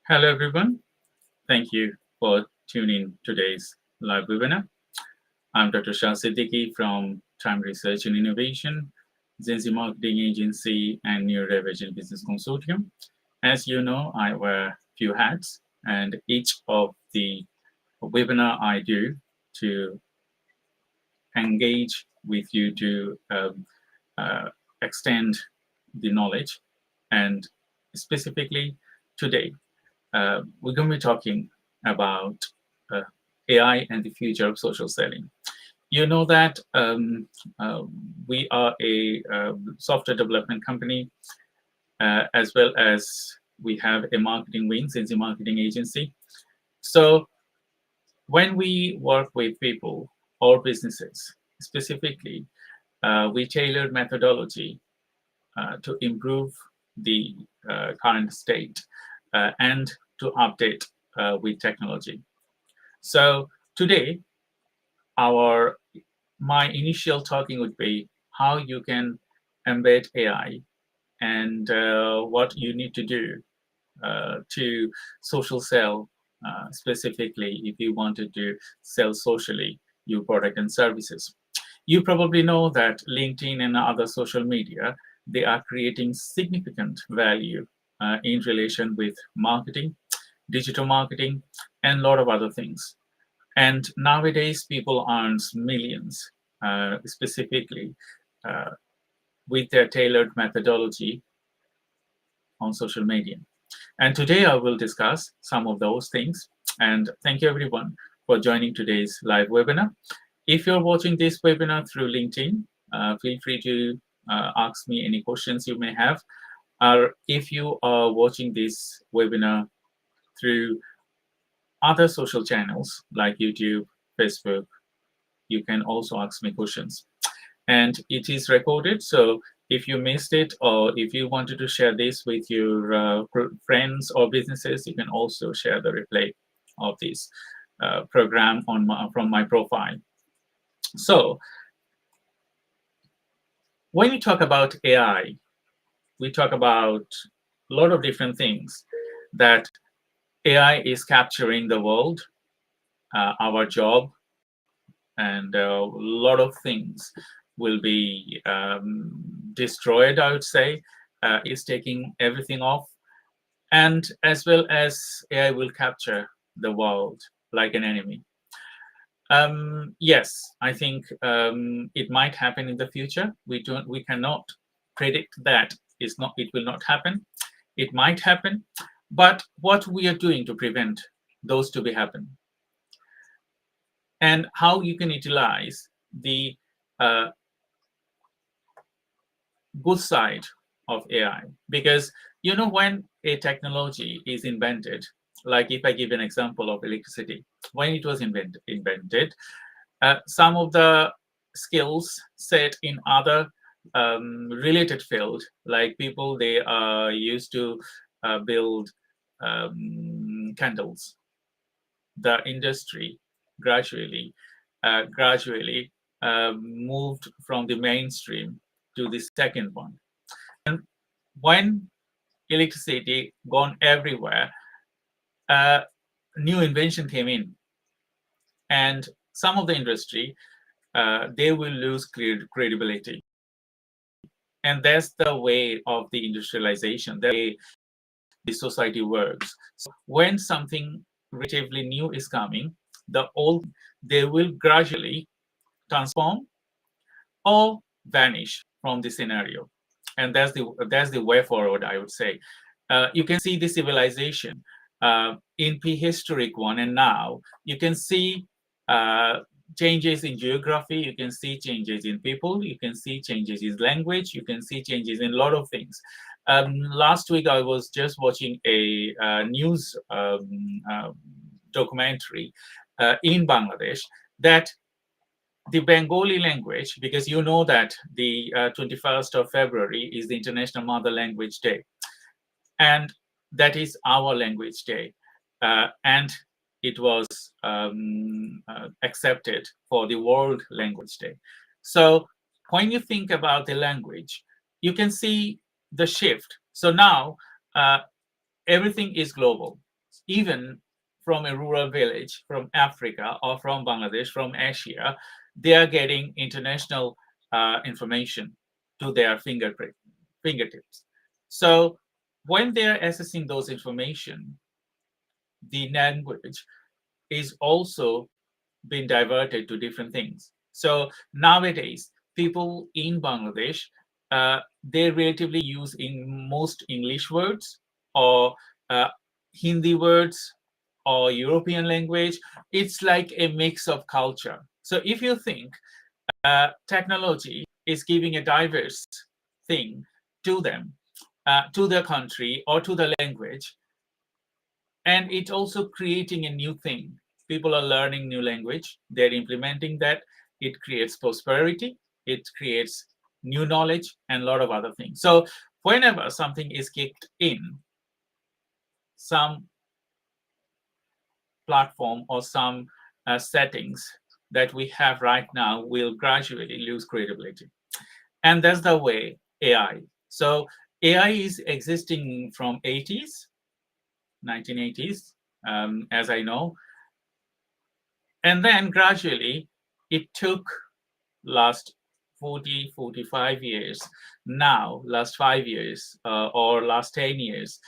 Hello, everyone. Thank you for tuning today's live webinar. I'm Dr. Shah Siddiqui from Time Research and Innovation, Zenzi Marketing Agency, and New Revision Business Consortium. As you know, I wear few hats, and each of the webinar I do to engage with you to uh, extend the knowledge. And specifically today, we're going to be talking about uh, AI and the future of social selling. You know that uh, we are a software development company, as well as we have a marketing wing, Zenzi Marketing Agency. So when we work with people or businesses, specifically, we tailor methodology to improve the current state and to update with technology. So today, our my initial talking would be how you can embed AI and what you need to do to social sell, specifically if you wanted to sell socially your product and services. You probably know that LinkedIn and other social media, they are creating significant value in relation with marketing, digital marketing, and a lot of other things. And nowadays, people earn millions, specifically uh, with their tailored methodology on social media. And today I will discuss some of those things. And thank you everyone for joining today's live webinar. If you're watching this webinar through LinkedIn, feel free to ask me any questions you may have. Or if you are watching this webinar through other social channels like YouTube, Facebook, you can also ask me questions. And it is recorded, so if you missed it or if you wanted to share this with your friends or businesses, you can also share the replay of this program from my profile. So when we talk about AI, we talk about a lot of different things, that AI is capturing the world, our job, and a lot of things will be destroyed, I would say. Is taking everything off. And as well as AI will capture the world like an enemy. Yes, I think it might happen in the future. We cannot predict that it will not happen. It might happen, but what we are doing to prevent those to be happen, and how you can utilize the uh, good side of AI. Because when a technology is invented, like if I give an example of electricity, when it was invented, some of the skills set in other related field, like people, they are used to build candles. The industry gradually moved from the mainstream to the second one. And when electricity gone everywhere, new invention came in, and some of the industry, they will lose credibility. And that's the way of the industrialization, the way the society works. So when something relatively new is coming, the old, they will gradually transform or vanish from the scenario. And that's the way forward, I would say. You can see the civilization in prehistoric one, and now you can see changes in geography, you can see changes in people, you can see changes in language, you can see changes in a lot of things. Last week, I was just watching a news documentary in Bangladesh, that the Bengali language, because you know that the 21st of February is the International Mother Language Day, and that is our language day. And it was accepted for the World Language Day. So when you think about the language, you can see the shift. So now everything is global. even from a rural village, from Africa or from Bangladesh, from Asia, they are getting international information to their fingertips. So when they are accessing those information, the language is also been diverted to different things. So nowadays, people in Bangladesh, they relatively use in most English words or uh, Hindi words or European language. It's like a mix of culture. So if you think technology is giving a diverse thing to them, to their country or to the language, and it's also creating a new thing. People are learning new language, they're implementing that. It creates prosperity, it creates new knowledge and a lot of other things. So whenever something is kicked in, some platform or some settings that we have right now will gradually lose credibility. And that's the way AI. So AI is existing from 80s, 1980s, as I know. And then gradually it took last 40, 45 years. Now, last 5 years or last 10 years,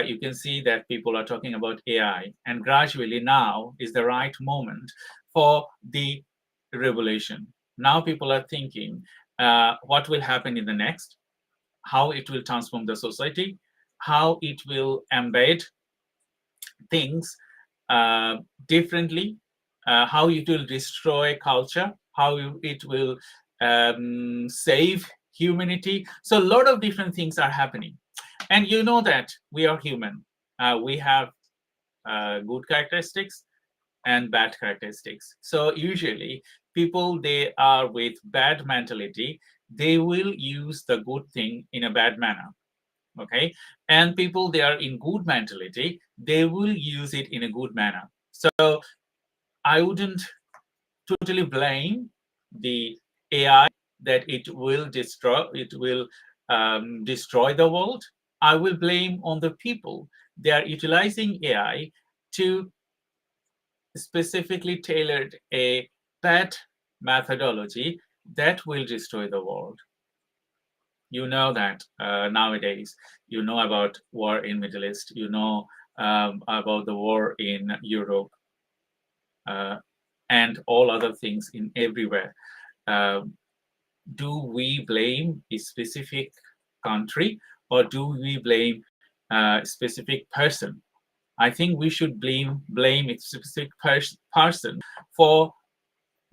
you can see that people are talking about AI. And gradually now is the right moment for the revolution. Now people are thinking what will happen in the next, how it will transform the society, how it will embed things uh, differently, how it will destroy culture, how it will save humanity. So a lot of different things are happening. And you know that we are human. We have good characteristics and bad characteristics. So usually people, they are with bad mentality, they will use the good thing in a bad manner. Okay, and people, they are in good mentality, they will use it in a good manner. So I wouldn't totally blame the AI that it will destroy the world. I will blame on the people. They are utilizing AI to specifically tailored a bad methodology that will destroy the world. You know that nowadays, you know about war in Middle East, you know about the war in Europe, uh, and all other things in everywhere. Uh, do we blame a specific country or do we blame a specific person? I think we should blame a specific person for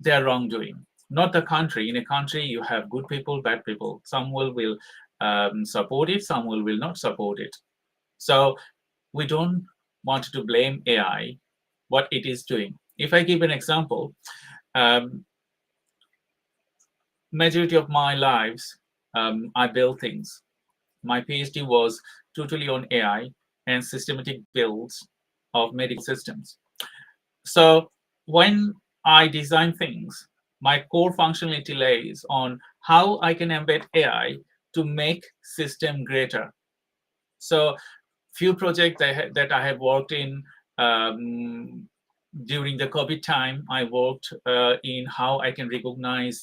their wrongdoing, not the country. In a country, you have good people, bad people. Some will support it, some will not support it. So we don't want to blame AI what it is doing. If I give an example, um, majority of my lives, I build things. My PhD was totally on AI and systematic builds of medical systems. So when I design things, my core functionality lays on how I can embed AI to make system greater. So few projects that I have worked in um, during the COVID time, I worked in how I can recognize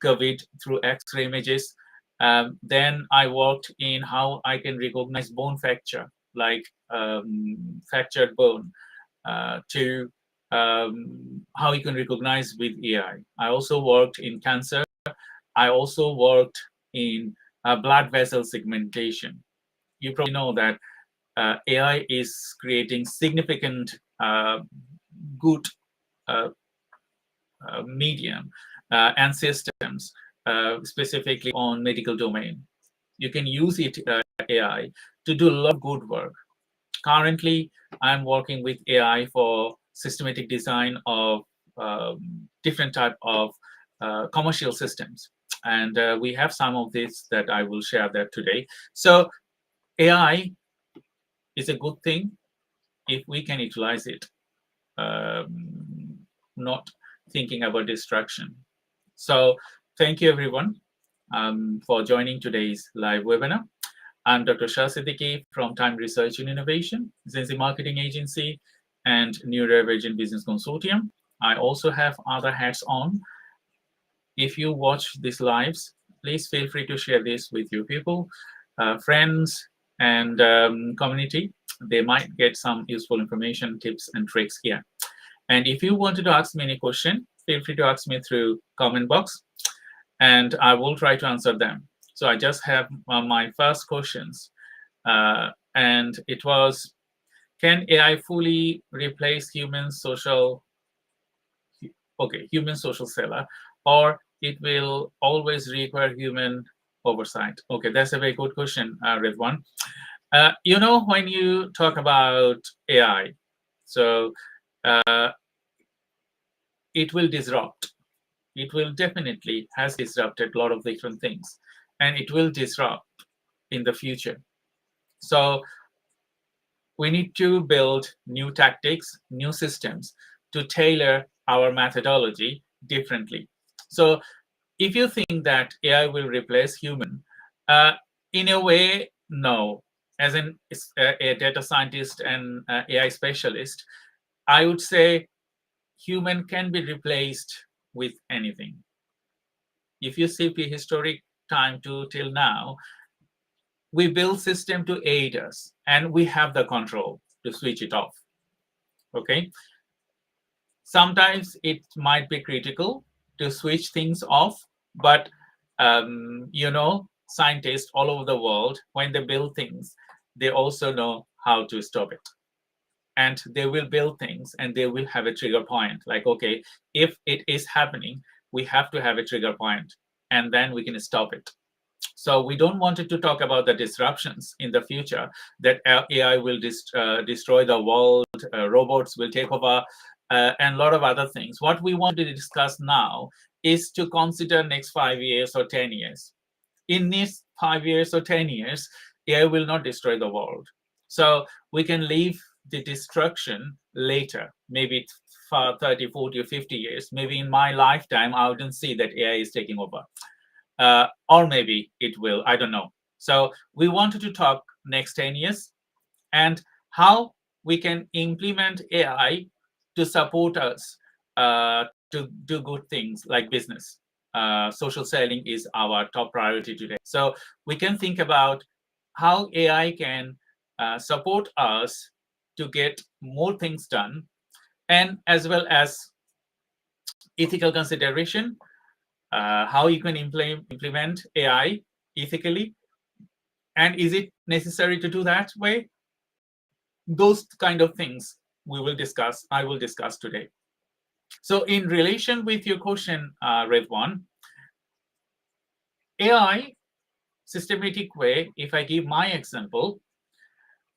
COVID through X-ray images. Then I worked in how I can recognize bone fracture, like fractured bone, to how you can recognize with AI. I also worked in cancer. I also worked in blood vessel segmentation. You probably know that AI is creating significant good uh, medium and systems, specifically on medical domain. You can use it AI to do a lot of good work. Currently, I'm working with AI for systematic design of different type of commercial systems, and we have some of this that I will share that today. So AI is a good thing if we can utilize it, not thinking about destruction. So thank you everyone for joining today's live webinar. I'm Dr. Shah Siddiqui from Time Research and Innovation, Zenzi Marketing Agency, and Neurodivergent Business Consortium. I also have other hats on. If you watch these lives, please feel free to share this with your people, friends, and community. They might get some useful information, tips, and tricks here. And if you wanted to ask me any question, feel free to ask me through comment box, and I will try to answer them. So I just have my first questions, and it was, can AI fully replace human social seller, or it will always require human oversight? Okay, that's a very good question, Ridwan. When you talk about AI, so it will disrupt. It will definitely has disrupted a lot of different things, and it will disrupt in the future. So we need to build new tactics, new systems to tailor our methodology differently. So if you think that AI will replace human, in a way, no. As a data scientist and AI specialist, I would say human can be replaced with anything. If you see prehistoric time to till now, we build system to aid us, and we have the control to switch it off. Okay. Sometimes it might be critical to switch things off, but scientists all over the world, when they build things, they also know how to stop it. And they will build things and they will have a trigger point. Like, okay, if it is happening, we have to have a trigger point, and then we can stop it. So we don't want to talk about the disruptions in the future, that AI will destroy the world, robots will take over, and a lot of other things. What we want to discuss now is to consider next 5 years or 10 years. In these 5 years or 10 years, AI will not destroy the world. So we can leave the destruction later, maybe for 30, 40, or 50 years. Maybe in my lifetime, I wouldn't see that AI is taking over. Or maybe it will, I don't know. So we wanted to talk next 10 years and how we can implement AI to support us to do good things like business. Social selling is our top priority today. So we can think about how AI can support us to get more things done, and as well as ethical consideration, how you can implement AI ethically, and is it necessary to do that way? Those kind of things I will discuss today. So in relation with your question, Redwan, AI systematic way, if I give my example,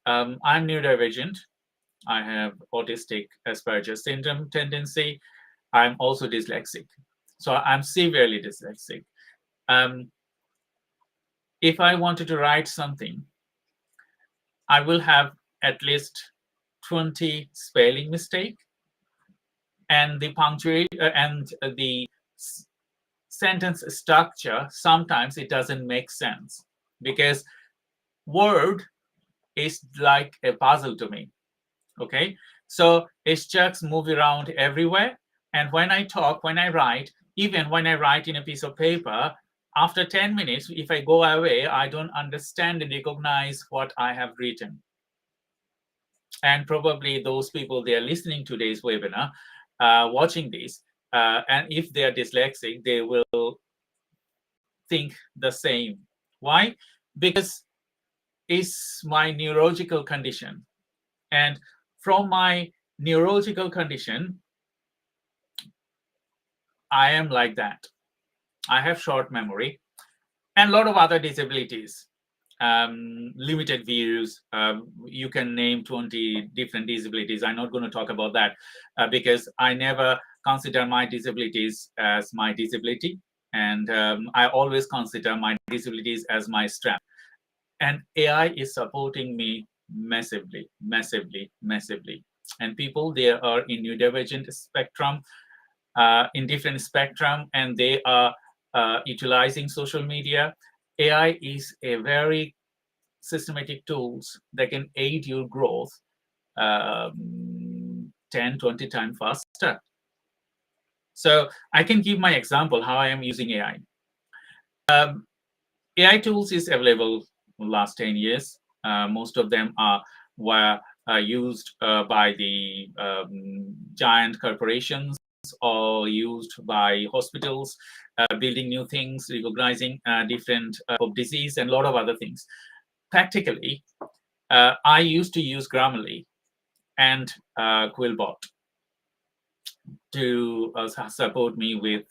I'm neurodivergent. I have autistic Asperger's syndrome tendency. I'm also dyslexic. So I'm severely dyslexic. If I wanted to write something, I will have at least 20 spelling mistake, and the punctuation and the sentence structure, sometimes it doesn't make sense, because word is like a puzzle to me. Okay, so it's just move around everywhere, and when I talk, when I write, even when I write in a piece of paper, after 10 minutes, if I go away, I don't understand and recognize what I have written. And probably those people, they are listening to today's webinar, watching this, and if they are dyslexic, they will think the same. Why? Because it's my neurological condition. And from my neurological condition, I am like that. I have short memory and a lot of other disabilities, limited views. You can name 20 different disabilities. I'm not going to talk about that because I never consider my disabilities as my disability. And I always consider my disabilities as my strength. And AI is supporting me massively, massively, massively. And people, they are in neurodivergent spectrum, in different spectrum, and they are utilizing social media. AI is a very systematic tools that can aid your growth 10, 20 times faster. So I can give my example how I am using AI. AI tools is available last 10 years. Most of them were used by the giant corporations or used by hospitals, building new things, recognizing different of disease and a lot of other things. Practically, I used to use Grammarly and Quillbot to support me with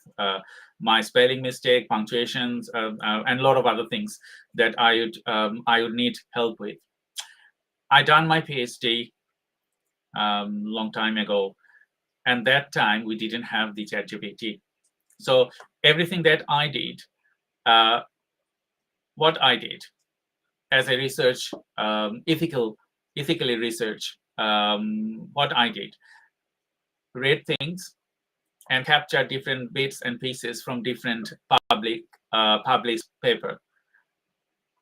my spelling mistake, punctuations, and a lot of other things that I would need help with. I done my PhD long time ago, and that time we didn't have the ChatGPT. So everything that I did, what I did as a research, ethically research, what I did, read things and capture different bits and pieces from different published paper.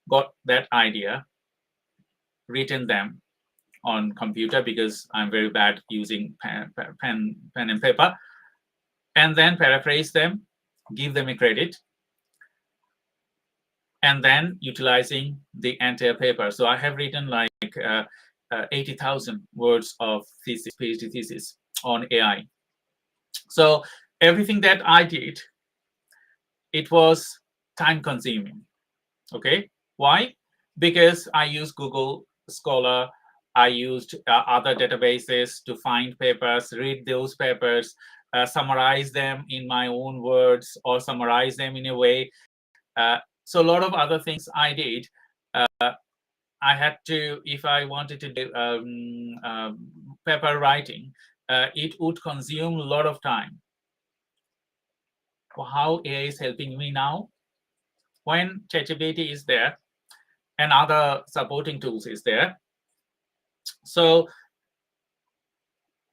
Got that idea, written them on computer because I'm very bad using pen and paper, and then paraphrase them, give them a credit, and then utilizing the entire paper. So I have written like 80,000 words of thesis, PhD thesis on AI. So everything that I did, it was time consuming. Okay, why? Because I use Google Scholar, I used other databases to find papers, read those papers, summarize them in my own words or summarize them in a way. So a lot of other things I did. I had to, if I wanted to do paper writing, it would consume a lot of time. How AI is helping me now? When ChatGPT is there and other supporting tools is there. So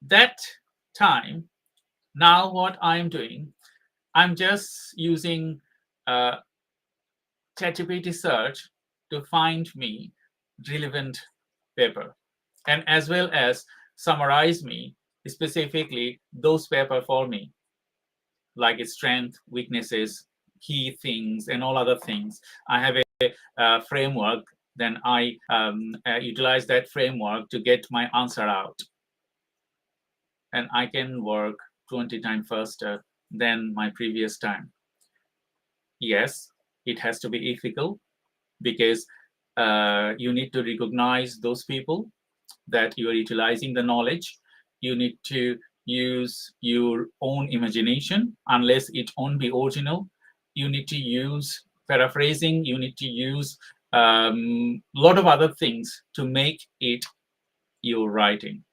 that time, now what I'm doing, I'm just using ChatGPT search to find me relevant paper, and as well as summarize me specifically those paper for me, like its strength, weaknesses, key things, and all other things. I have a framework, then I utilize that framework to get my answer out. And I can work 20 times faster than my previous time. Yes, it has to be ethical because you need to recognize those people that you are utilizing the knowledge. You need to use your own imagination unless it won't be original. You need to use paraphrasing. You need to use a lot of other things to make it your writing.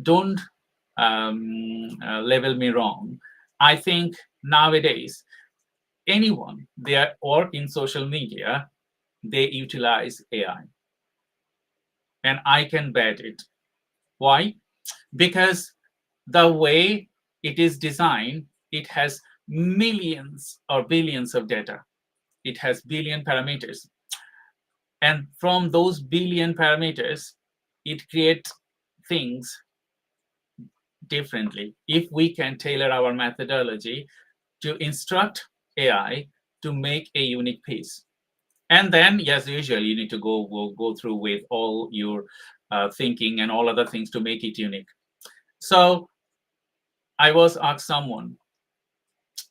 Don't label me wrong. I think nowadays, anyone there or in social media, they utilize AI. And I can bet it. Why? Because the way it is designed, it has millions or billions of data. It has billion parameters. And from those billion parameters, it creates things differently. If we can tailor our methodology to instruct AI to make a unique piece. And then, yes, usually you need to go through with all your thinking and all other things to make it unique. So I was asked someone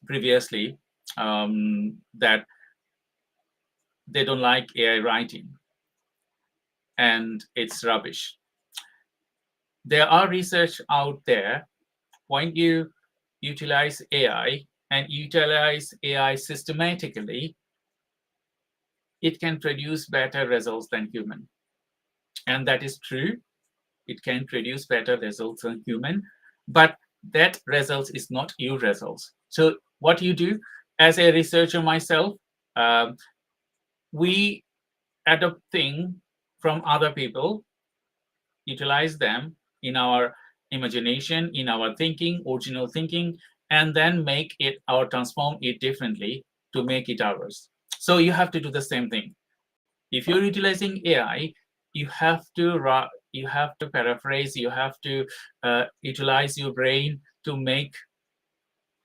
previously that they don't like AI writing and it's rubbish. There are research out there when you utilize AI and utilize AI systematically, it can produce better results than human. And that is true. It can produce better results than human, but that results is not your results. So what you do as a researcher myself, we adopt things from other people, utilize them in our imagination, in our thinking, original thinking, and then make it or transform it differently to make it ours. So you have to do the same thing. If you're utilizing AI, you have to paraphrase, you have to utilize your brain to make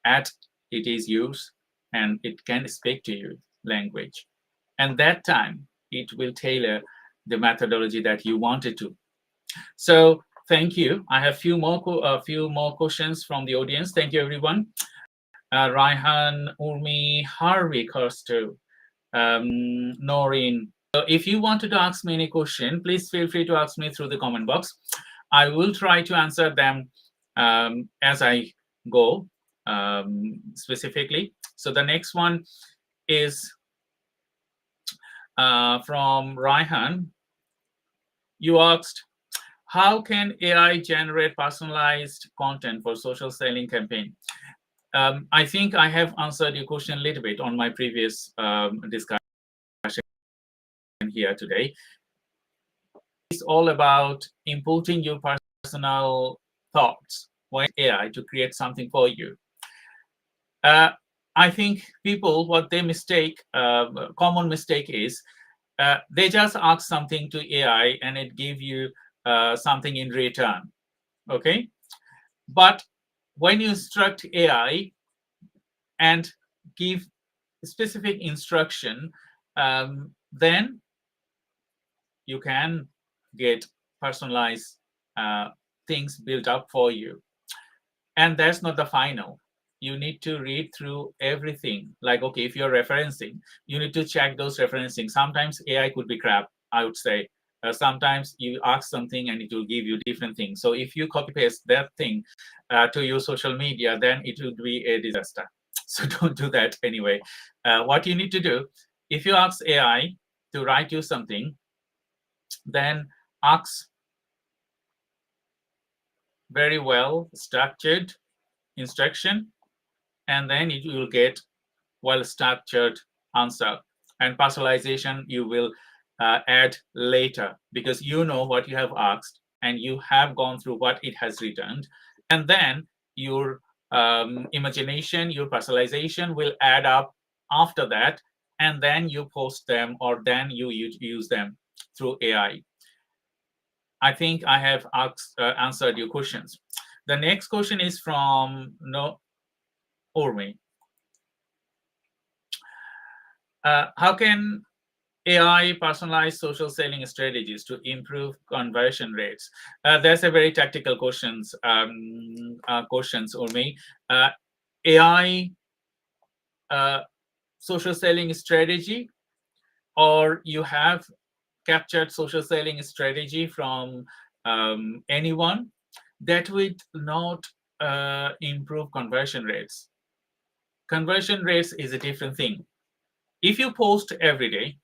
at it is used, and it can speak to you language. And that time it will tailor the methodology that you wanted to. So thank you. I have a few more questions from the audience. Thank you, everyone. Raihan, Urmi, Harvey, Kirstu, Noreen. So if you wanted to ask me any question, please feel free to ask me through the comment box. I will try to answer them as I go specifically. So the next one is from Raihan. You asked, how can AI generate personalized content for social selling campaign? I think I have answered your question a little bit on my previous discussion here today. It's all about inputting your personal thoughts when AI to create something for you. I think people, what they mistake, common mistake is, they just ask something to AI and it give you something in return. Okay, but when you instruct AI and give specific instruction, then you can get personalized things built up for you. And that's not the final. You need to read through everything. Like, okay, if you're referencing, you need to check those referencing. Sometimes AI could be crap, I would say. Sometimes you ask something and it will give you different things. So if you copy paste that thing to your social media, then it would be a disaster. So don't do that anyway. What you need to do, if you ask AI to write you something, then ask very well structured instruction, and then you will get well-structured answer. And personalization you will add later, because you know what you have asked and you have gone through what it has returned. And then your imagination, your personalization will add up after that. And then you post them, or then you use them through AI. I think I have answered your questions. The next question is from Urmi. How can AI personalize social selling strategies to improve conversion rates? That's a very tactical questions, Urmi. AI social selling strategy, or you have captured social selling strategy from anyone, that would not improve conversion rates. Conversion rates is a different thing. If you post every day,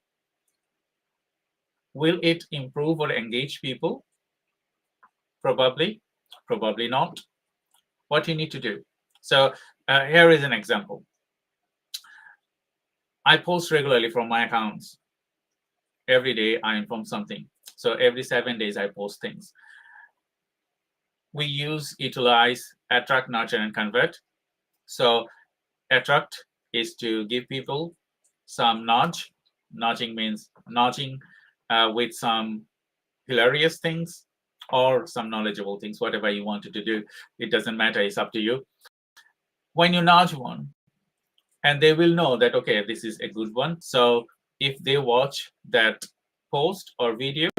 will it improve or engage people? Probably, probably not. What you need to do. So here is an example. I post regularly from my accounts. Every day I inform something. So every 7 days I post things. We utilize attract, nurture, and convert. So attract is to give people some nudge. Nudging means nudging with some hilarious things or some knowledgeable things, whatever you wanted to do. It doesn't matter, it's up to you. When you nudge one, and they will know that, okay, this is a good one. So if they watch that post or video,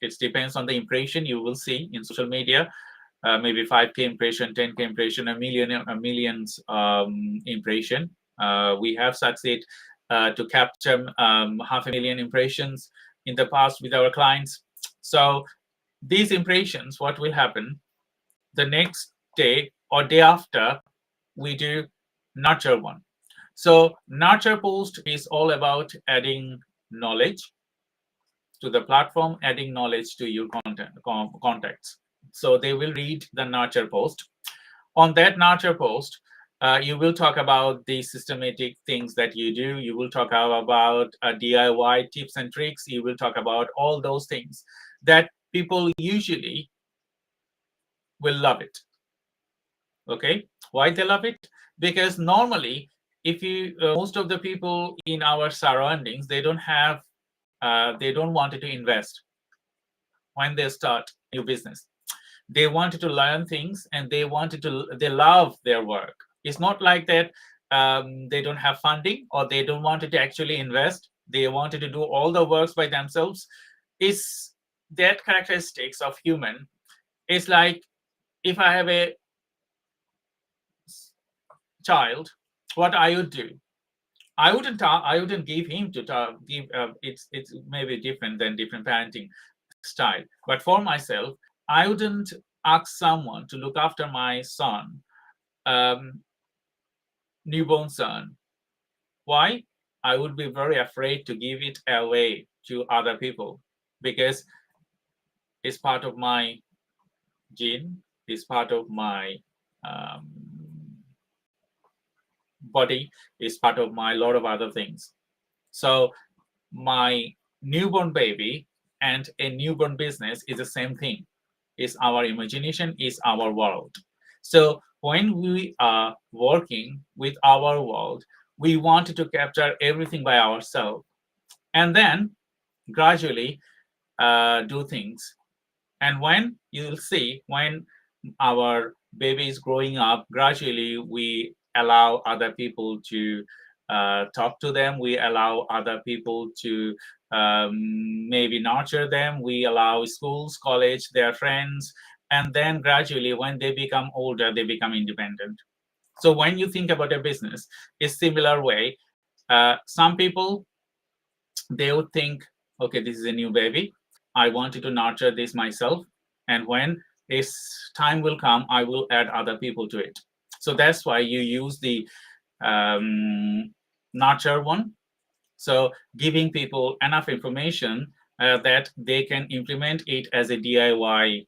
it depends on the impression you will see in social media. Maybe 5K impression, 10K impression, a million's impression. We have succeeded to capture 500,000 impressions in the past with our clients. So these impressions, what will happen? The next day or day after, we do nurture one. So nurture post is all about adding knowledge to the platform, adding knowledge to your contacts. So they will read the nurture post. On that nurture post, you will talk about the systematic things that you do. You will talk about DIY tips and tricks. You will talk about all those things that people usually will love it. Okay, why they love it? Because normally, if you most of the people in our surroundings, they don't have they don't want to invest when they start new business. They wanted to learn things, and they love their work. It's not like that they don't have funding, or they don't want to actually invest. They wanted to do all the works by themselves. Is that characteristics of human. It's like, if I have a child, what I would do, I wouldn't give him to give. It's maybe different than different parenting style. But for myself, I wouldn't ask someone to look after my son, um, newborn son. Why? I would be very afraid to give it away to other people, because it's part of my gene, it's part of my um, body, it's part of my lot of other things. So my newborn baby and a newborn business is the same thing. Is our imagination, is our world. So when we are working with our world, we want to capture everything by ourselves, and then gradually do things. And when you'll see, when our baby is growing up, gradually we allow other people to talk to them. We allow other people to maybe nurture them. We allow schools, college, their friends. And then gradually, when they become older, they become independent. So when you think about a business, it's similar way. Some people, they would think, okay, this is a new baby. I wanted to nurture this myself. And when its time will come, I will add other people to it. So that's why you use the nurture one. So giving people enough information that they can implement it as a DIY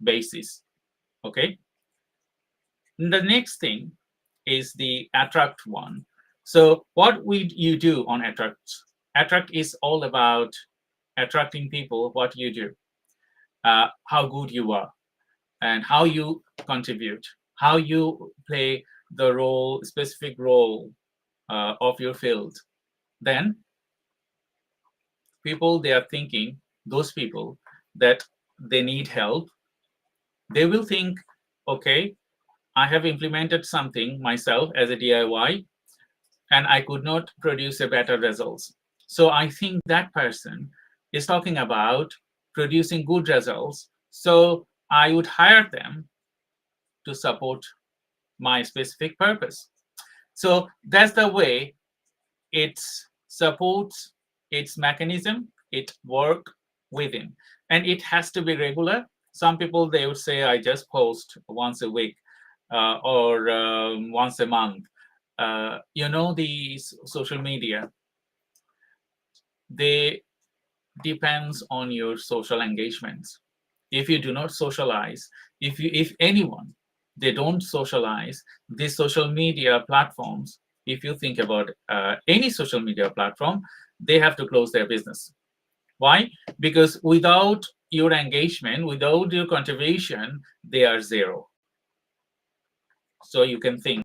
basis. Okay. The next thing is the attract one. So what you do on attract? Attract is all about attracting people, what you do, how good you are, and how you contribute, how you play the role, specific role of your field. Then people, they are thinking, those people that they need help, they will think, okay, I have implemented something myself as a DIY, and I could not produce a better results. So I think that person is talking about producing good results. So I would hire them to support my specific purpose. So that's the way it supports its mechanism, it work within. And it has to be regular. Some people, they would say, I just post once a week or once a month. These social media, they depends on your social engagements. If you do not socialize, if anyone, they don't socialize, these social media platforms, if you think about any social media platform, they have to close their business. Why? Because without your engagement, without your contribution, they are zero. So you can think,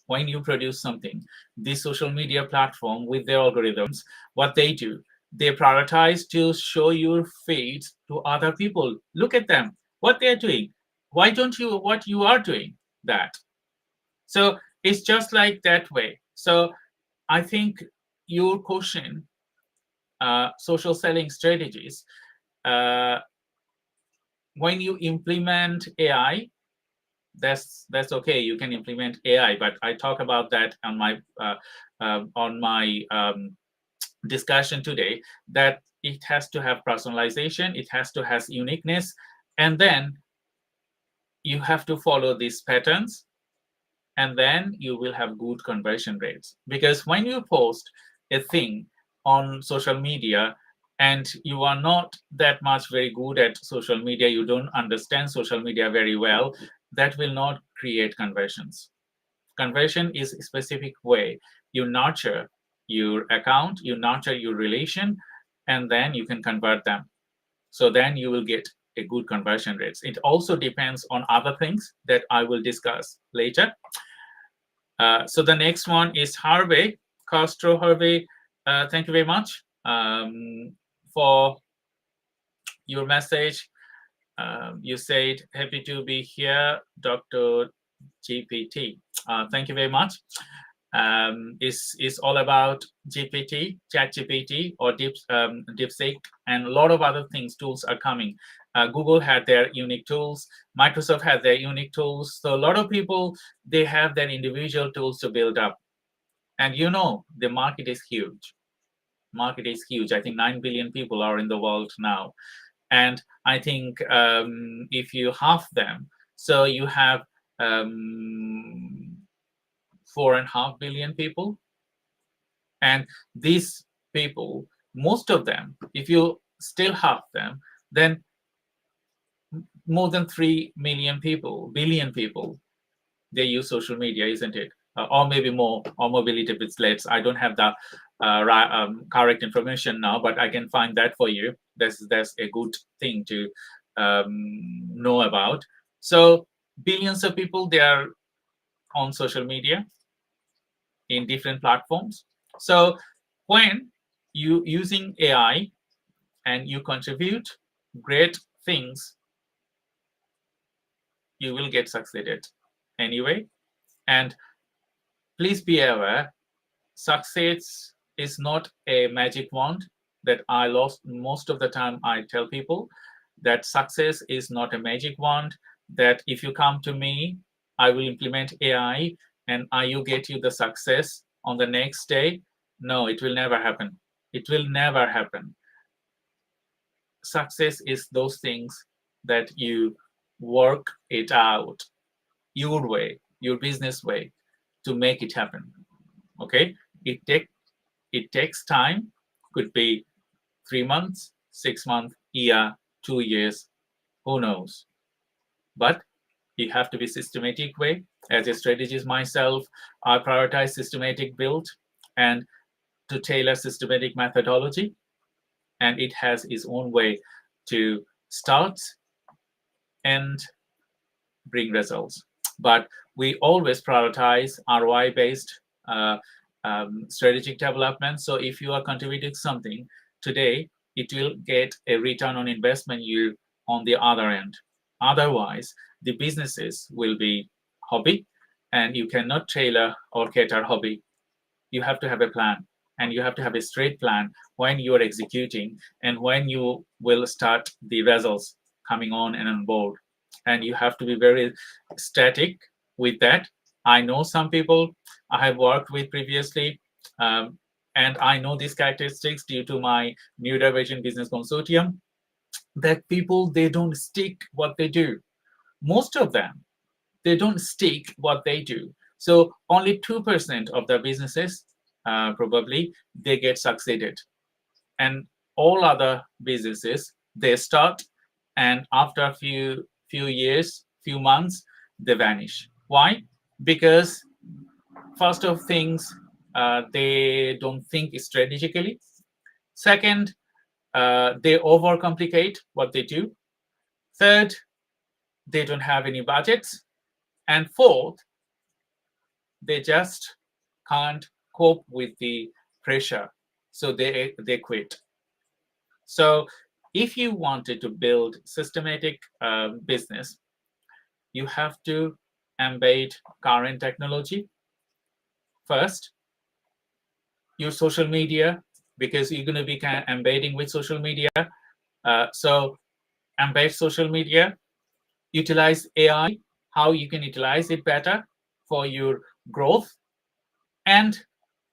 when you produce something, this social media platform with their algorithms, what they do, they prioritize to show your feeds to other people. Look at them, what they're doing. Why don't you what you are doing that? So it's just like that way. So I think your question, social selling strategies, uh, when you implement AI, that's okay. You can implement AI, but I talk about that on my discussion today. That it has to have personalization, it has to have uniqueness, and then you have to follow these patterns, and then you will have good conversion rates. Because when you post a thing on social media and you are not that much very good at social media, you don't understand social media very well, that will not create conversions. Conversion is a specific way you nurture your account, you nurture your relation, and then you can convert them. So then you will get a good conversion rates. It also depends on other things that I will discuss later. So the next one is Harvey Castro. Harvey, thank you very much. for your message. You said, happy to be here, Dr. GPT. Thank you very much. Is all about GPT, ChatGPT, or DeepSeek, and a lot of other things. Tools are coming. Google had their unique tools. Microsoft had their unique tools. So a lot of people, they have their individual tools to build up. And you know, the market is huge. Market is huge. I think 9 billion people are in the world now. And I think if you half them, so you have 4.5 billion people. And these people, most of them, if you still half them, then more than 3 billion people, they use social media, isn't it? Or maybe more, or maybe a little bit less. I don't have the correct information now, but I can find that for you. That's a good thing to know about. So billions of people, they are on social media in different platforms. So when you using AI and you contribute great things, you will get succeeded anyway. And please be aware, success is not a magic wand that I lost. Most of the time I tell people that success is not a magic wand, that if you come to me, I will implement AI and I will get you the success on the next day. No, it will never happen. It will never happen. Success is those things that you work it out your way, your business way, to make it happen. Okay, it takes time. Could be 3 months, 6 months, year, 2 years, who knows. But you have to be systematic way. As a strategist myself, I prioritize systematic build and to tailor systematic methodology, and it has its own way to start and bring results. But we always prioritize ROI based strategic development. So if you are contributing something today, it will get a return on investment you on the other end. Otherwise, the businesses will be hobby, and you cannot tailor or cater hobby. You have to have a plan, and you have to have a straight plan when you are executing and when you will start the results coming on and on board. And you have to be very static with that. I know some people I have worked with previously, and I know these characteristics due to my neurodivergent business consortium, that people, they don't stick what they do. Most of them, they don't stick what they do. So only 2% of the businesses probably they get succeeded, and all other businesses, they start, and after a few years, few months, they vanish. Why? Because first of things, they don't think strategically. Second, they overcomplicate what they do. Third, they don't have any budgets. And fourth, they just can't cope with the pressure, so they quit. So if you wanted to build systematic business, you have to embed current technology first. Use social media, because you're going to be embedding with social media. So embed social media, utilize AI, how you can utilize it better for your growth, and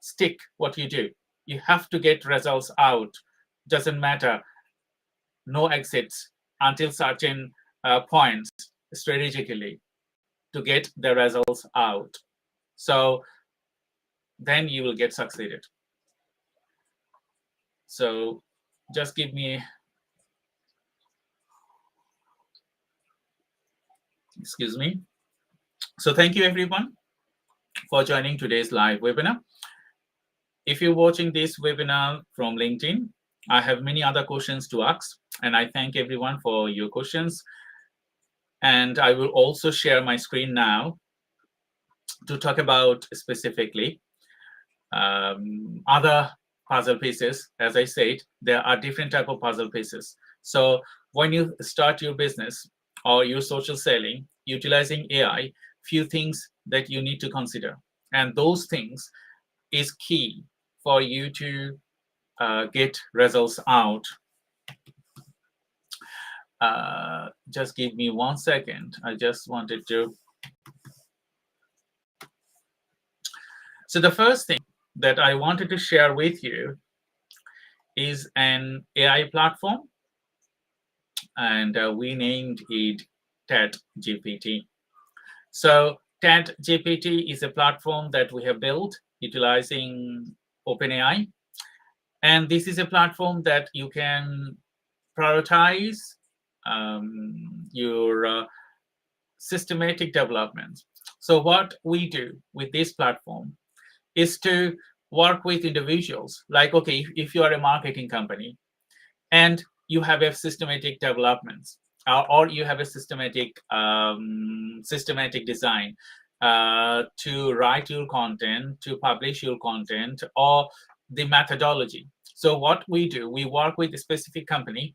stick what you do. You have to get results out. Doesn't matter, no exits until certain points strategically to get the results out. So then you will get succeeded. So just give me, excuse me. So thank you everyone for joining today's live webinar. If you're watching this webinar from LinkedIn, I have many other questions to ask, and I thank everyone for your questions. And I will also share my screen now to talk about specifically other puzzle pieces. As I said, there are different type of puzzle pieces. So when you start your business or your social selling utilizing AI, few things that you need to consider, and those things is key for you to get results out. Just give me 1 second. I just wanted to. So the first thing that I wanted to share with you is an AI platform, and we named it ChatGPT. So ChatGPT is a platform that we have built utilizing OpenAI, and this is a platform that you can prioritize your systematic development. So what we do with this platform is to work with individuals. Like, okay, if you are a marketing company and you have a systematic development, or you have a systematic design to write your content, to publish your content, or the methodology. So what we do, we work with a specific company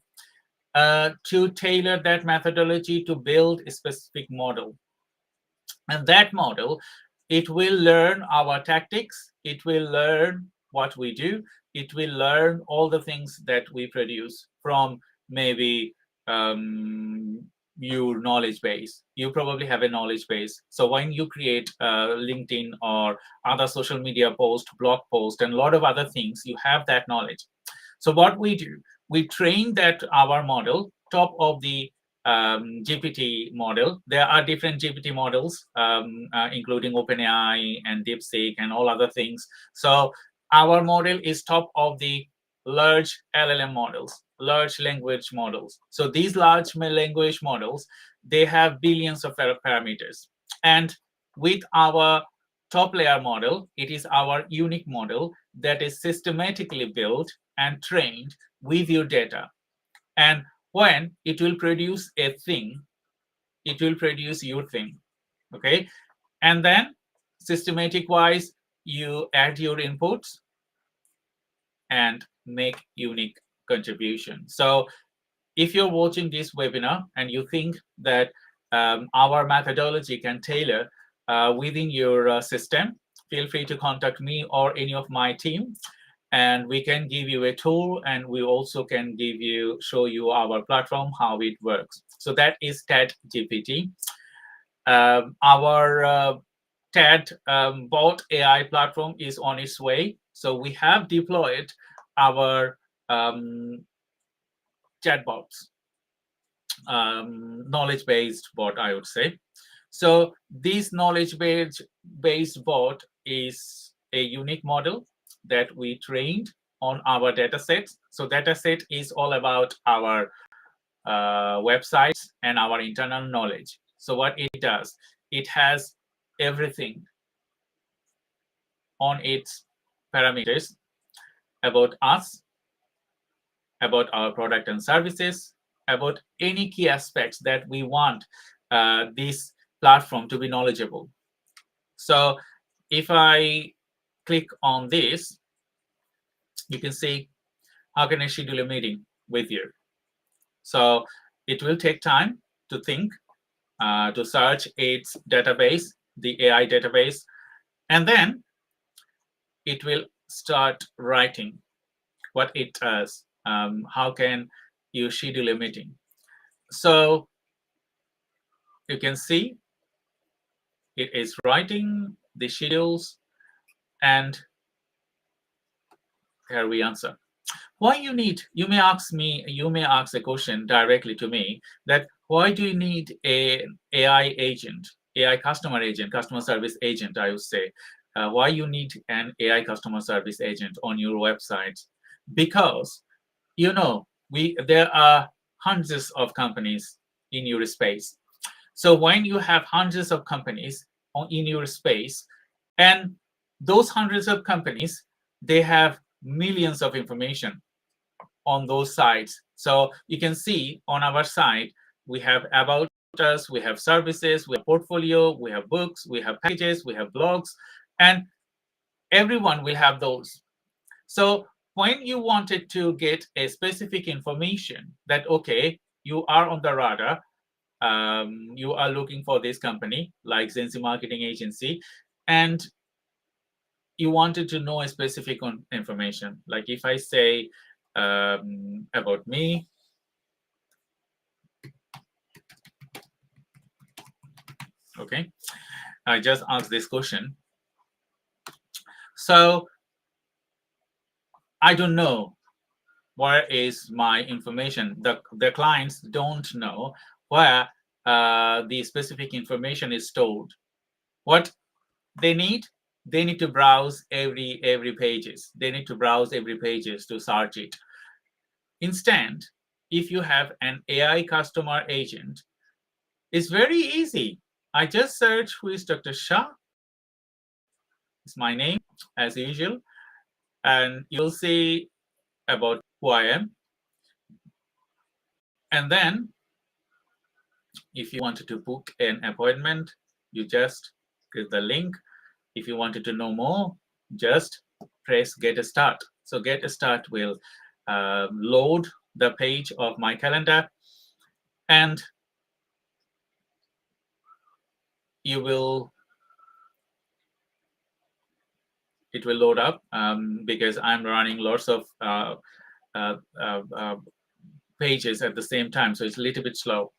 to tailor that methodology to build a specific model. And that model, it will learn our tactics, it will learn what we do, it will learn all the things that we produce from maybe your knowledge base. You probably have a knowledge base. So when you create LinkedIn or other social media post, blog post, and a lot of other things, you have that knowledge. So what we do, we train that our model top of the GPT model. There are different GPT models, including OpenAI and DeepSeek and all other things. So our model is top of the large LLM models, large language models. So these large language models, they have billions of parameters. And with our top layer model, it is our unique model that is systematically built and trained with your data. And when it will produce a thing, it will produce your thing. Okay. And then systematic wise, you add your inputs and make unique contribution. So if you're watching this webinar and you think that our methodology can tailor within your system, feel free to contact me or any of my team, and we can give you a tool, and we also can show you our platform, how it works. So that is ChatGPT. Our TAD bot AI platform is on its way. So we have deployed our chatbots, knowledge-based bot, I would say. So this knowledge-based bot is a unique model that we trained on our dataset. So dataset is all about our websites and our internal knowledge. So what it does, it has everything on its parameters about us, about our product and services, about any key aspects that we want this platform to be knowledgeable. So if I click on this, you can see how can I schedule a meeting with you. So it will take time to think, to search its database, the AI database, and then it will start writing what it does. How can you schedule a meeting? So you can see it is writing the schedules, and here we answer. Why you may ask a question directly to me, that why do you need an AI agent, AI customer agent, customer service agent, I would say. Why you need an AI customer service agent on your website? Because, there are hundreds of companies in your space. So when you have hundreds of companies in your space, and those hundreds of companies, they have millions of information on those sites. So you can see on our site, we have about us, we have services, we have portfolio, we have books, we have packages, we have blogs, and everyone will have those. So when you wanted to get a specific information that, okay, you are on the radar, you are looking for this company like Zenzi Marketing Agency, and you wanted to know a specific information. Like if I say about me, okay, I just ask this question. So I don't know where is my information. The clients don't know where the specific information is stored. What they need? They need to browse every pages. They need to browse every pages to search it. Instead, if you have an AI customer agent, it's very easy. I just search who is Dr. Shah. It's my name as usual, and you'll see about who I am. And then if you wanted to book an appointment, you just click the link. If you wanted to know more, just press get a start. So get a start will load the page of my calendar, and it will load up because I'm running lots of uh, uh, pages at the same time, so it's a little bit slow.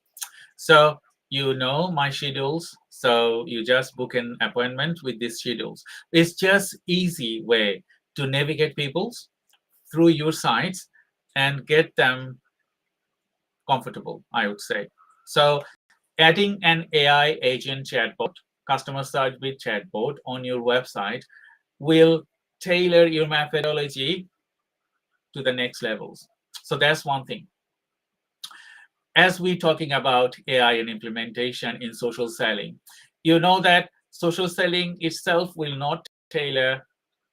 So you know my schedules, so you just book an appointment with these schedules. It's just easy way to navigate people through your sites and get them comfortable, I would say. So adding an AI agent chatbot, customer service chatbot on your website will tailor your methodology to the next levels. So that's one thing. As we're talking about AI and implementation in social selling, you know that social selling itself will not tailor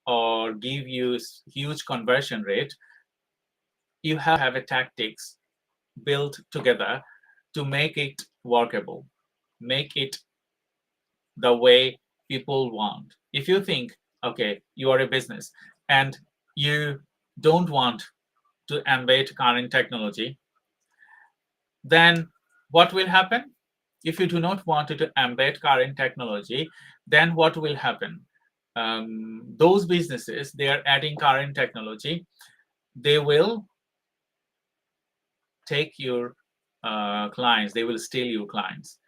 or give you huge conversion rate. You have a tactics built together to make it workable, make it the way people want. If you think, okay, you are a business and you don't want to embed current technology, then what will happen? If you do not want to embed current technology, then what will happen? Those businesses, they are adding current technology, they will take your clients, they will steal your clients.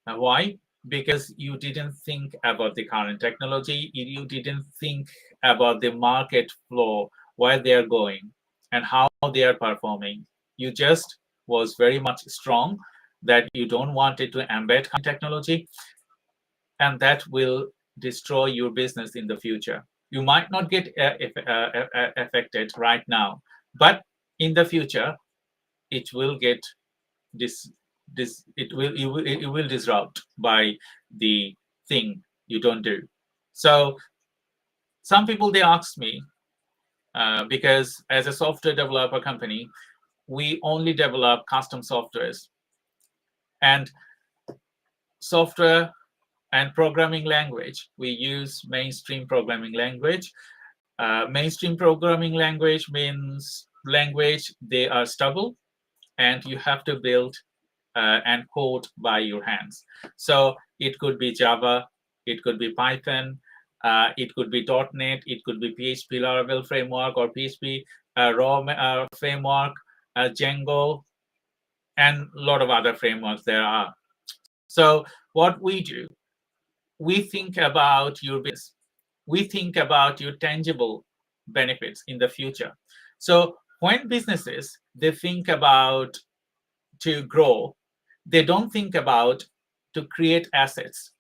Why? Because you didn't think about the current technology, you didn't think about the market flow, where they are going and how they are performing. You just was very much strong that you don't want it to embed technology, and that will destroy your business in the future. You might not get affected right now, but in the future, it will get this it will disrupt by the thing you don't do. So some people they ask me because as a software developer company, we only develop custom softwares, and software and programming language, we use mainstream programming language. Mainstream programming language means language they are stable and you have to build and code by your hands. So it could be Java, it could be Python, it could be .NET, it could be PHP Laravel framework or PHP raw framework, Django, and a lot of other frameworks there are. So what we do, we think about your business, we think about your tangible benefits in the future. So when businesses they think about to grow, they don't think about to create assets.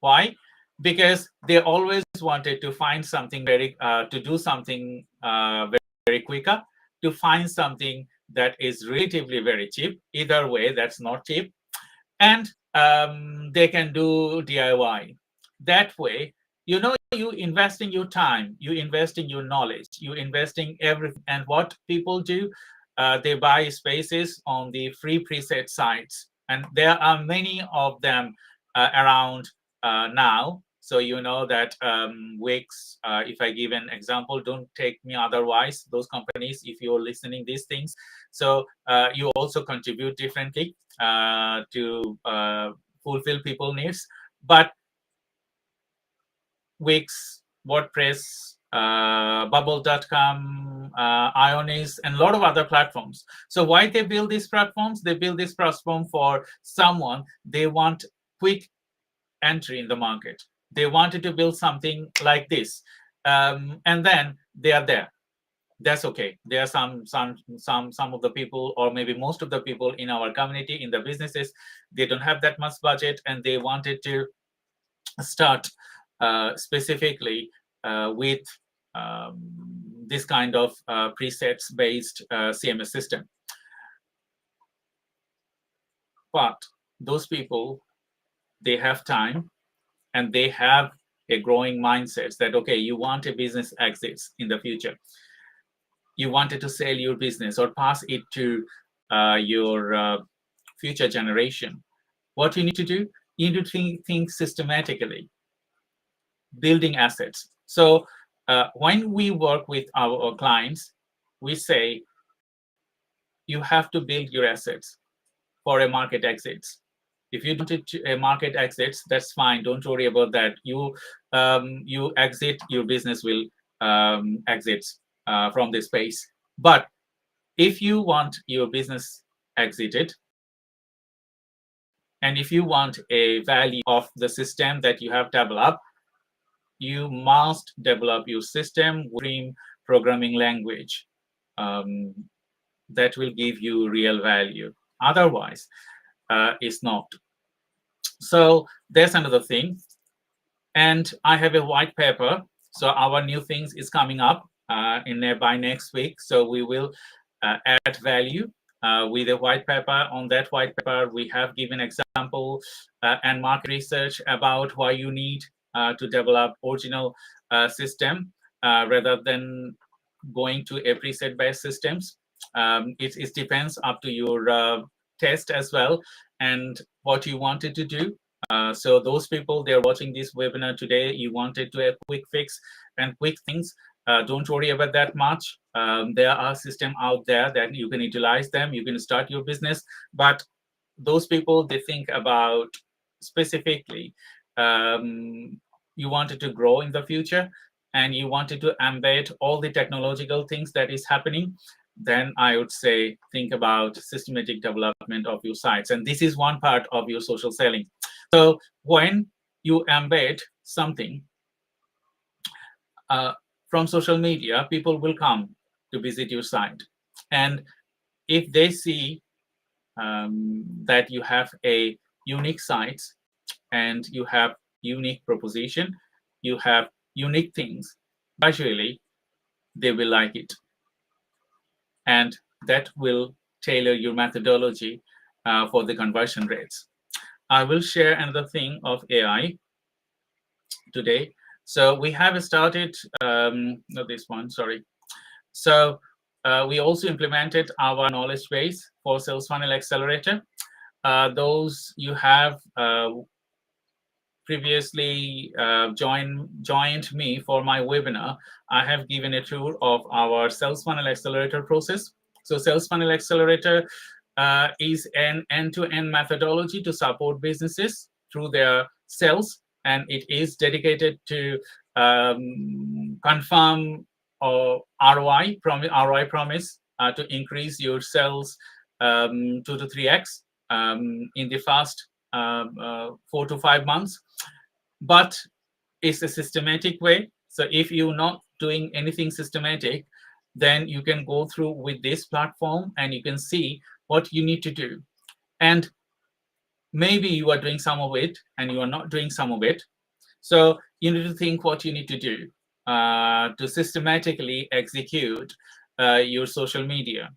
Why? Because they always wanted to find something to do something very quicker, to find something that is relatively very cheap. Either way, that's not cheap, and they can do DIY. That way, you know, you invest in your time, you invest in your knowledge, you invest in everything. And what people do, they buy spaces on the free preset sites, and there are many of them around now. So you know that Wix, if I give an example, don't take me otherwise, those companies, if you're listening these things. So you also contribute differently to fulfill people needs. But Wix, WordPress, Bubble.com, Ionis, and a lot of other platforms. So why they build these platforms? They build this platform for someone, they want quick entry in the market. They wanted to build something like this. And then they are there. That's okay. There are some of the people, or maybe most of the people in our community, in the businesses, they don't have that much budget, and they wanted to start specifically with this kind of presets based CMS system. But those people, they have time, and they have a growing mindset that, okay, you want a business exits in the future. You wanted to sell your business or pass it to your future generation. What you need to do, you need to think systematically, building assets. So when we work with our clients, we say you have to build your assets for a market exits. If you don't a market exits, that's fine. Don't worry about that. You exit, your business will exit from this space. But if you want your business exited, and if you want a value of the system that you have developed, you must develop your system with programming language that will give you real value. Otherwise, it's not. So there's another thing. And I have a white paper. So our new things is coming up by next week. So we will add value with a white paper. On that white paper, we have given example and market research about why you need to develop original system rather than going to a preset-based systems. It depends up to your test as well and what you wanted to do. So those people, they're watching this webinar today, you wanted to have quick fix and quick things. Don't worry about that much. There are systems out there that you can utilize them. You can start your business. But those people, they think about specifically, you wanted to grow in the future and you wanted to embed all the technological things that is happening, then I would say think about systematic development of your sites. And this is one part of your social selling. So when you embed something from social media, people will come to visit your site. And if they see that you have a unique site and you have unique proposition, you have unique things, gradually they will like it. And that will tailor your methodology for the conversion rates. I will share another thing of AI today. So we have started, not this one, sorry. So we also implemented our knowledge base for Sales Funnel Accelerator. Those you have previously joined me for my webinar, I have given a tour of our Sales Funnel Accelerator process. So Sales Funnel Accelerator is an end-to-end methodology to support businesses through their sales, and it is dedicated to confirm ROI promise to increase your sales 2 to 3x in the first 4 to 5 months. But it's a systematic way. So if you're not doing anything systematic, then you can go through with this platform and you can see what you need to do. And maybe you are doing some of it and you are not doing some of it. So you need to think what you need to do to systematically execute your social media.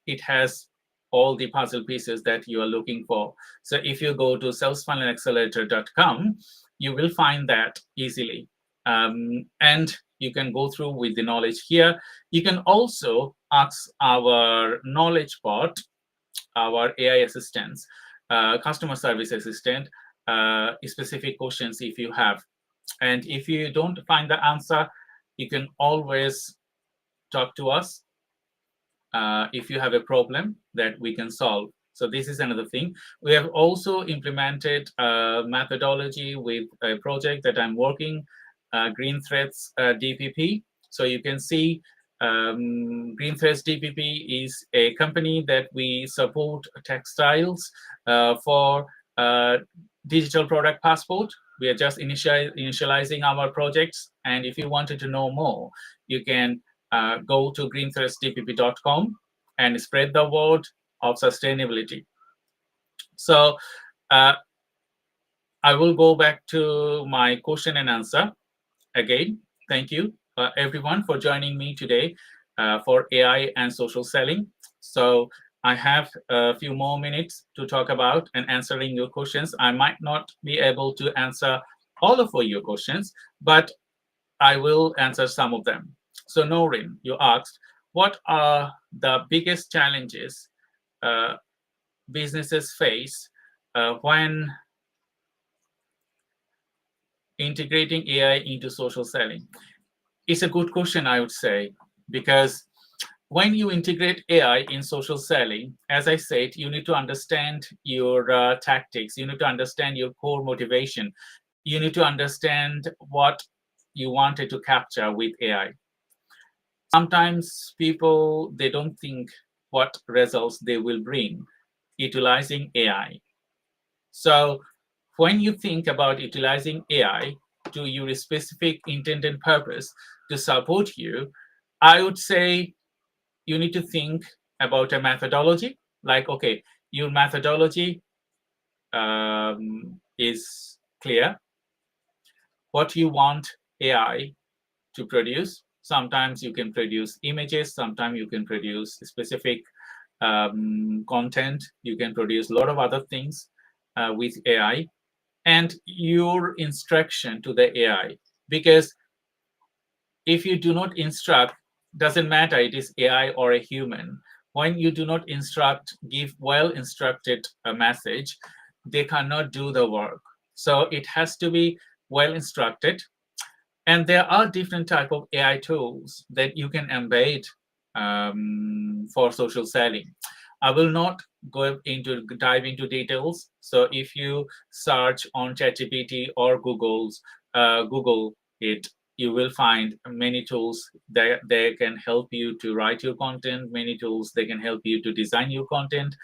It has all the puzzle pieces that you are looking for. So if you go to salesfunnelaccelerator.com, you will find that easily. And you can go through with the knowledge here. You can also ask our knowledge bot, our AI assistants, customer service assistant, specific questions if you have. And if you don't find the answer, you can always talk to us if you have a problem that we can solve. So this is another thing. We have also implemented a methodology with a project that I'm working, Green Threads DPP. So you can see Green Threads DPP is a company that we support textiles for digital product passport. We are just initializing our projects. And if you wanted to know more, you can go to greenthreadsdpp.com and spread the word of sustainability. So I will go back to my question and answer again. Thank you, everyone, for joining me today for AI and social selling. So I have a few more minutes to talk about and answering your questions. I might not be able to answer all of your questions, but I will answer some of them. So Noreen, you asked, what are the biggest challenges businesses face when integrating AI into social selling? It's a good question, I would say, because when you integrate AI in social selling, as I said, you need to understand your tactics. You need to understand your core motivation. You need to understand what you wanted to capture with AI. Sometimes people, they don't think what results they will bring utilizing AI. So when you think about utilizing AI to your specific intended purpose to support you, I would say you need to think about a methodology. Like, okay, your methodology is clear. What you want AI to produce. Sometimes you can produce images, sometimes you can produce specific content, you can produce a lot of other things with AI, and your instruction to the AI. Because if you do not instruct, doesn't matter it is AI or a human, when you do not instruct, give well instructed a message, they cannot do the work. So it has to be well instructed. And there are different type of AI tools that you can embed for social selling. I will not dive into details. So if you search on ChatGPT or Google it, you will find many tools that they can help you to write your content. Many tools they can help you to design your content,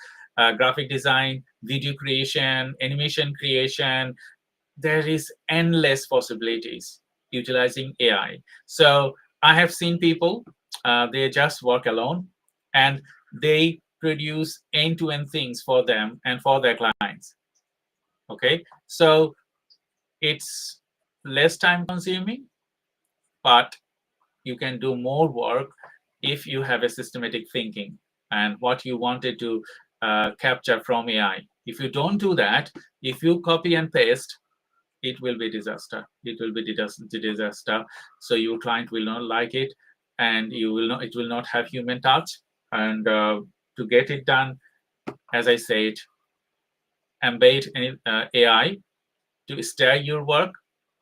graphic design, video creation, animation creation. There is endless possibilities utilizing AI. So I have seen people, they just work alone and they produce end-to-end things for them and for their clients. Okay, so it's less time consuming, but you can do more work if you have a systematic thinking and what you wanted to capture from AI. If you don't do that, if you copy and paste, it will be disaster. It will be disaster. So your client will not like it, and you will not. It will not have human touch. And to get it done, as I said, embed AI to steer your work,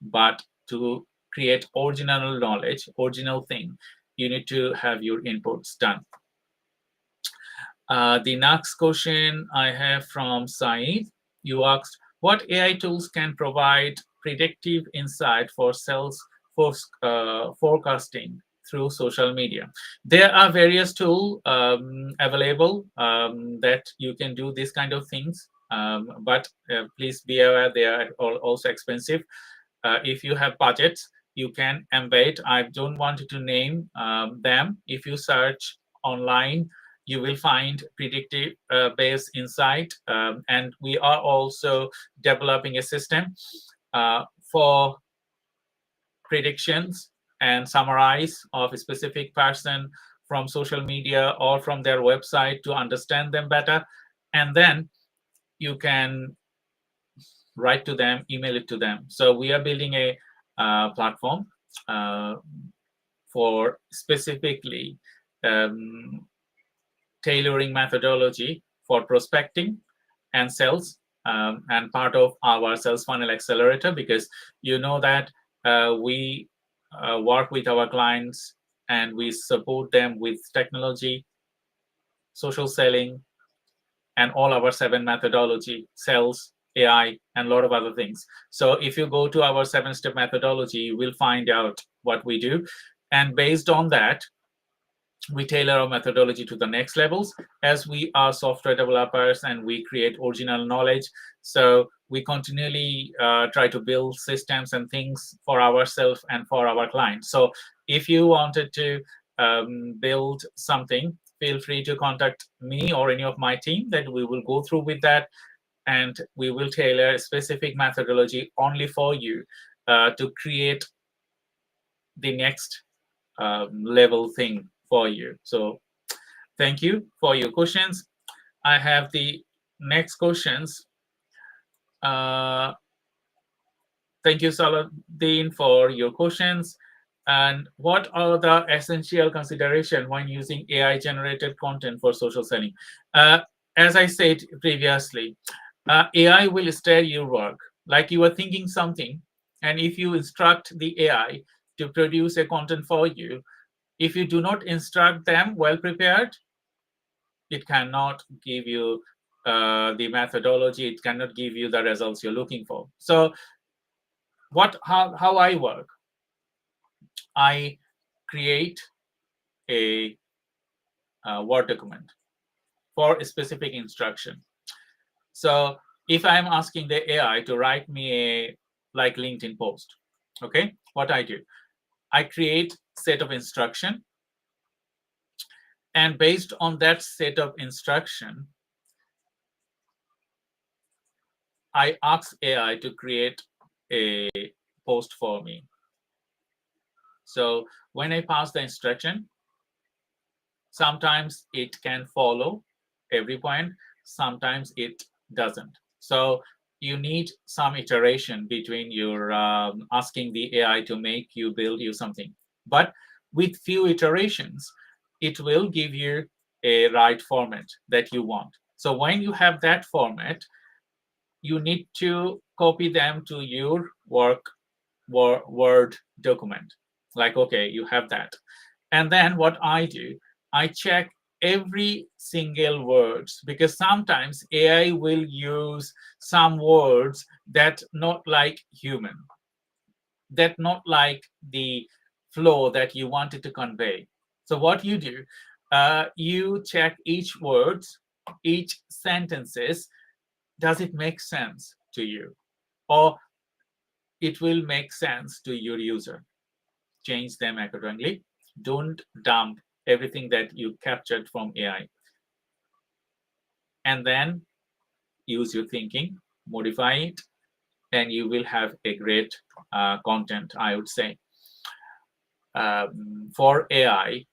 but to create original knowledge, original thing, you need to have your inputs done. The next question I have from Saeed. You asked, what AI tools can provide predictive insight for sales forecasting through social media? There are various tools available that you can do this kind of things, but please be aware they are also expensive. If you have budgets, you can embed. I don't want to name them. If you search online, you will find predictive based insight. And we are also developing a system for predictions and summarize of a specific person from social media or from their website to understand them better. And then you can write to them, email it to them. So we are building a platform for specifically tailoring methodology for prospecting and sales and part of our sales funnel accelerator, because you know that we work with our clients and we support them with technology, social selling, and all our 7 methodology, sales, AI, and a lot of other things. So if you go to our 7-step methodology, you will find out what we do. And based on that, we tailor our methodology to the next levels, as we are software developers and we create original knowledge. So we continually try to build systems and things for ourselves and for our clients. So if you wanted to build something, feel free to contact me or any of my team, that we will go through with that, and we will tailor a specific methodology only for you to create the next level thing for you. So thank you for your questions. I have the next questions. Uh, Thank you, Saladin, for your questions. And what are the essential considerations when using AI-generated content for social selling? Uh, as I said previously, AI will steer your work. Like you are thinking something, and if you instruct the AI to produce a content for you, if you do not instruct them well prepared, it cannot give you the methodology, it cannot give you the results you're looking for. So how I work, I create a, Word document for a specific instruction. So if I'm asking the AI to write me a like LinkedIn post, okay, what I do, I create set of instruction, and based on that set of instruction, I ask AI to create a post for me. So when I pass the instruction, sometimes it can follow every point, sometimes it doesn't. So you need some iteration between your asking the AI to make you build you something. But with few iterations, it will give you a right format that you want. So when you have that format, you need to copy them to your Word document. Like, okay, you have that. And then what I do, I check every single words, because sometimes AI will use some words that not like human, that not like the flow that you wanted to convey. So what you do, you check each words, each sentences, does it make sense to you? Or it will make sense to your user. Change them accordingly. Don't dump everything that you captured from AI. And then use your thinking, modify it, and you will have a great content, I would say. For AI,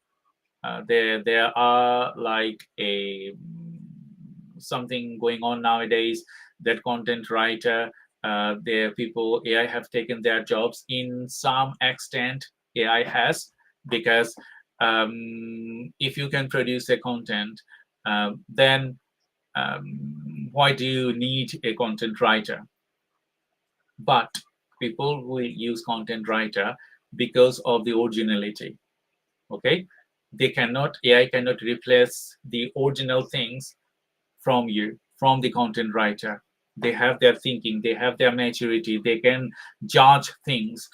there are like a something going on nowadays, that content writer, there people, AI have taken their jobs in some extent. AI has, because if you can produce a content, then why do you need a content writer? But people will use content writer because of the originality. Okay, they cannot, AI cannot replace the original things from you, from the content writer. They have their thinking, they have their maturity, they can judge things,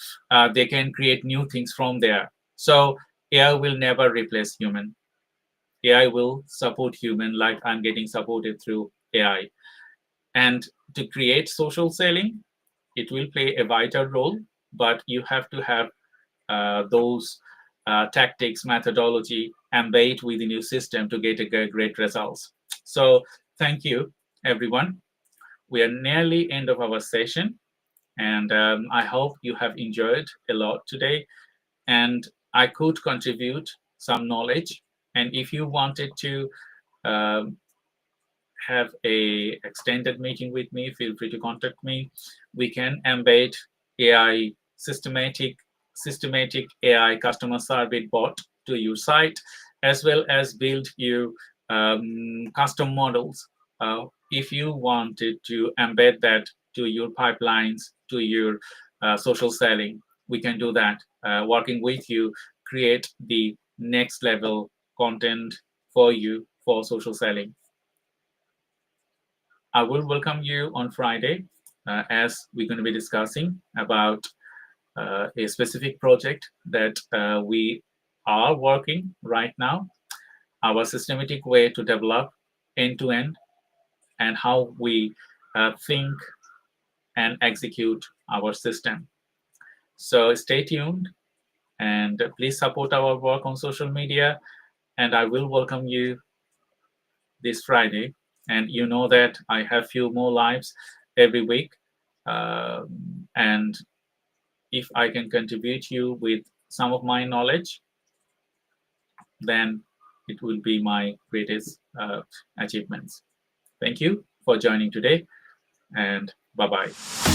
they can create new things from there. So AI will never replace human. AI will support human, like I'm getting supported through AI. And to create social selling, it will play a vital role, but you have to have those tactics, methodology, embed within your system to get a great results. So thank you, everyone. We are nearly end of our session, and I hope you have enjoyed a lot today, and I could contribute some knowledge. And if you wanted to um, have a extended meeting with me, feel free to contact me. We can embed AI systematic AI customer service bot to your site, as well as build you custom models if you wanted to embed that to your pipelines, to your social selling, we can do that. Working with you, create the next level content for you for social selling. I will welcome you on Friday as we're going to be discussing about a specific project that we are working right now, our systematic way to develop end to end, and how we think and execute our system. So stay tuned and please support our work on social media. And I will welcome you this Friday. And you know that I have few more lives every week. And if I can contribute you with some of my knowledge, then it will be my greatest achievements. Thank you for joining today, and bye bye.